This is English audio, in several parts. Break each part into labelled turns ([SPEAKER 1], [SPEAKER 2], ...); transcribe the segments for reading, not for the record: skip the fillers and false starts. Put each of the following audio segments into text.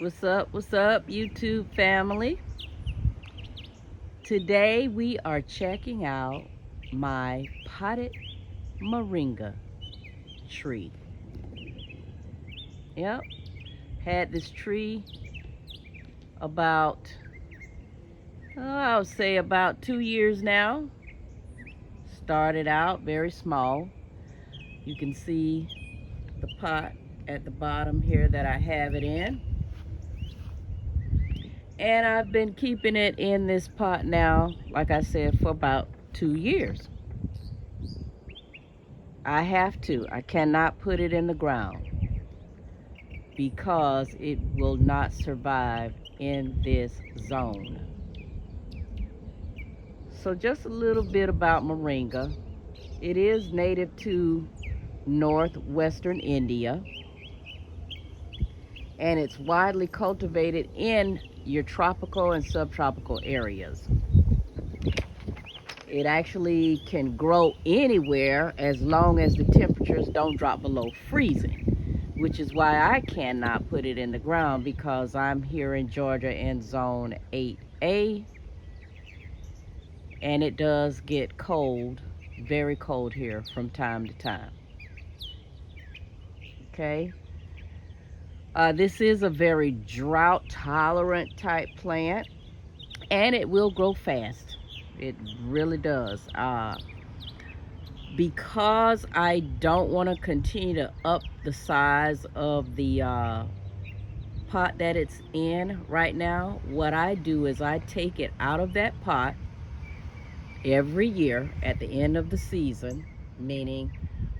[SPEAKER 1] What's up, YouTube family? Today we are checking out my potted moringa tree. Yep, had this tree about, I would say about 2 years now. Started out very small. You can see the pot at the bottom here that I have it in. And I've been keeping it in this pot now, like I said, for about 2 years. I have to. I cannot put it in the ground because it will not survive in this zone. So just a little bit about moringa. It is native to northwestern India, and it's widely cultivated in your tropical and subtropical areas. It actually can grow anywhere as long as the temperatures don't drop below freezing, which is why I cannot put it in the ground, because I'm here in Georgia in zone 8A, and it does get cold, very cold here from time to time. Okay. This is a very drought tolerant type plant, and it will grow fast. It really does. Because I don't want to continue to up the size of the pot that it's in right now, what I do is I take it out of that pot every year at the end of the season, meaning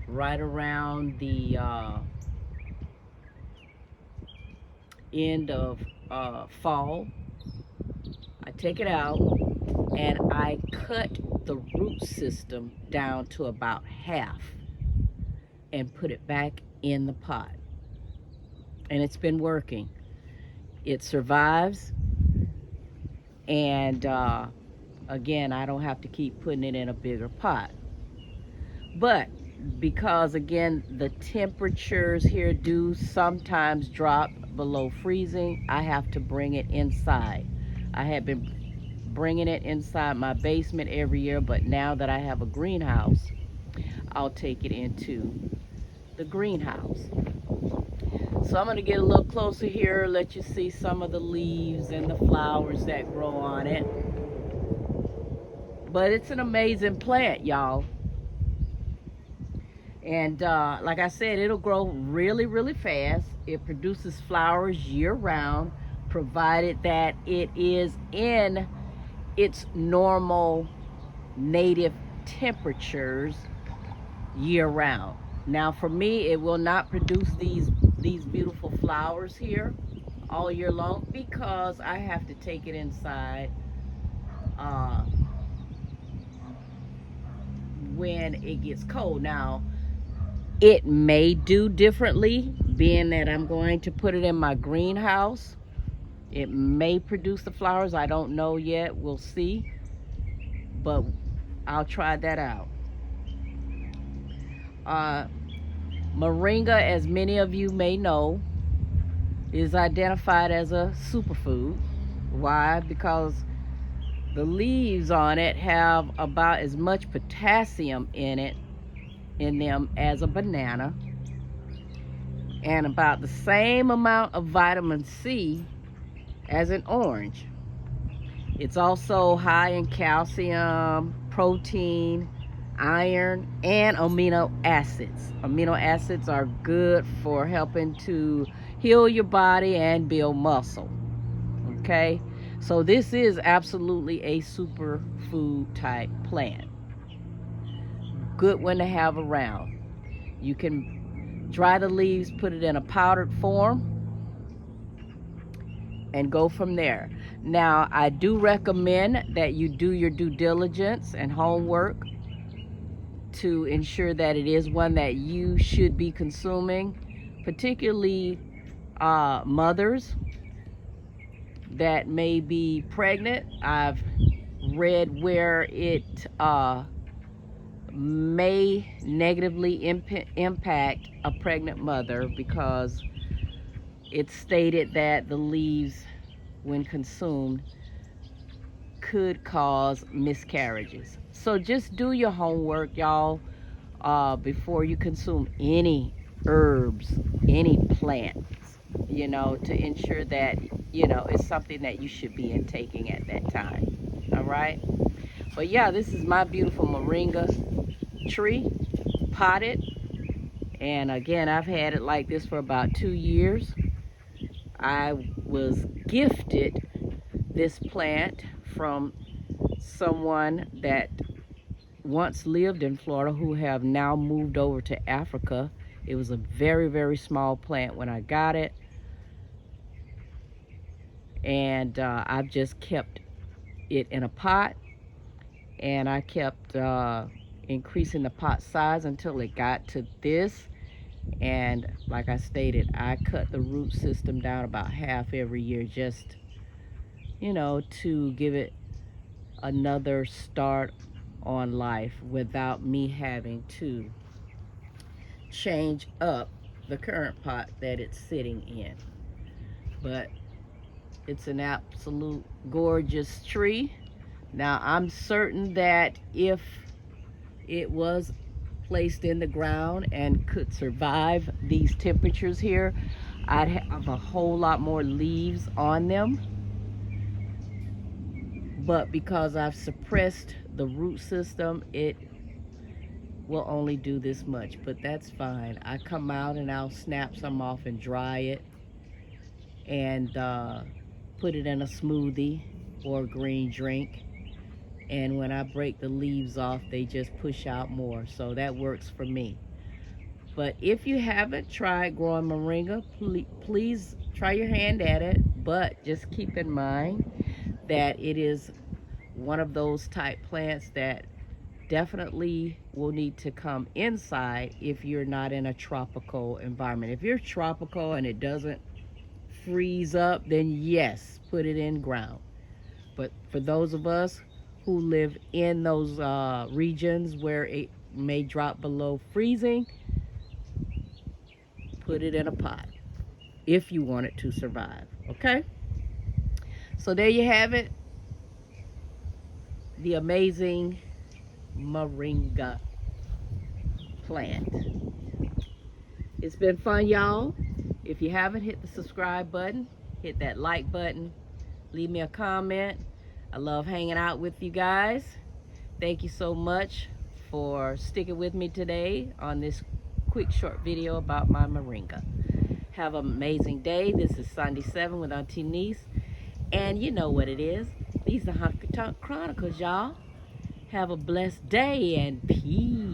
[SPEAKER 1] right around the end of fall. I take it out and I cut the root system down to about half and put it back in the pot. And it's been working. It survives, and again, I don't have to keep putting it in a bigger pot. But because again the temperatures here do sometimes drop below freezing, I have to bring it inside. I have been bringing it inside my basement every year, but now that I have a greenhouse, I'll take it into the greenhouse. So I'm going to get a little closer here, let you see some of the leaves and the flowers that grow on it. But it's an amazing plant, y'all. And like I said, it'll grow really, really fast. It produces flowers year-round, provided that it is in its normal native temperatures year-round. Now, for me, it will not produce these beautiful flowers here all year long, because I have to take it inside when it gets cold. Now, it may do differently, being that I'm going to put it in my greenhouse. It may produce the flowers. I don't know yet. We'll see. But I'll try that out. Moringa, as many of you may know, is identified as a superfood. Why? Because the leaves on it have about as much potassium in them as a banana, and about the same amount of vitamin C as an orange. It's also high in calcium, protein, iron, and amino acids. Amino acids are good for helping to heal your body and build muscle. Okay, so this is absolutely a superfood type plant. Good one to have around. You can dry the leaves, put it in a powdered form, and go from there. Now, I do recommend that you do your due diligence and homework to ensure that it is one that you should be consuming, particularly mothers that may be pregnant. I've read where it may negatively impact a pregnant mother, because It's stated that the leaves, when consumed, could cause miscarriages. So just do your homework, y'all, before you consume any herbs, any plants, to ensure that, it's something that you should be intaking at that time. All right? But yeah, this is my beautiful moringa tree, potted. And again, I've had it like this for about 2 years. I was gifted this plant from someone that once lived in Florida who have now moved over to Africa. It was a very, very small plant when I got it. And I've just kept it in a pot. And I kept increasing the pot size until it got to this. And like I stated, I cut the root system down about half every year, just to give it another start on life without me having to change up the current pot that it's sitting in. But it's an absolute gorgeous tree. Now, I'm certain that if it was placed in the ground and could survive these temperatures here, I'd have a whole lot more leaves on them. But because I've suppressed the root system, it will only do this much, but that's fine. I come out and I'll snap some off and dry it and put it in a smoothie or a green drink. And when I break the leaves off, they just push out more. So that works for me. But if you haven't tried growing moringa, please try your hand at it. But just keep in mind that it is one of those type plants that definitely will need to come inside if you're not in a tropical environment. If you're tropical and it doesn't freeze up, then yes, put it in ground. But for those of us who live in those regions where it may drop below freezing, put it in a pot if you want it to survive. Okay? So there you have it. The amazing moringa plant. It's been fun, y'all. If you haven't, hit the subscribe button, hit that like button, leave me a comment. I love hanging out with you guys. Thank you so much for sticking with me today on this quick short video about my moringa. Have an amazing day. This is Sunday 7 with AN-T-NEES. And you know what it is. These are Honky Tonk Chronicles, y'all. Have a blessed day and peace.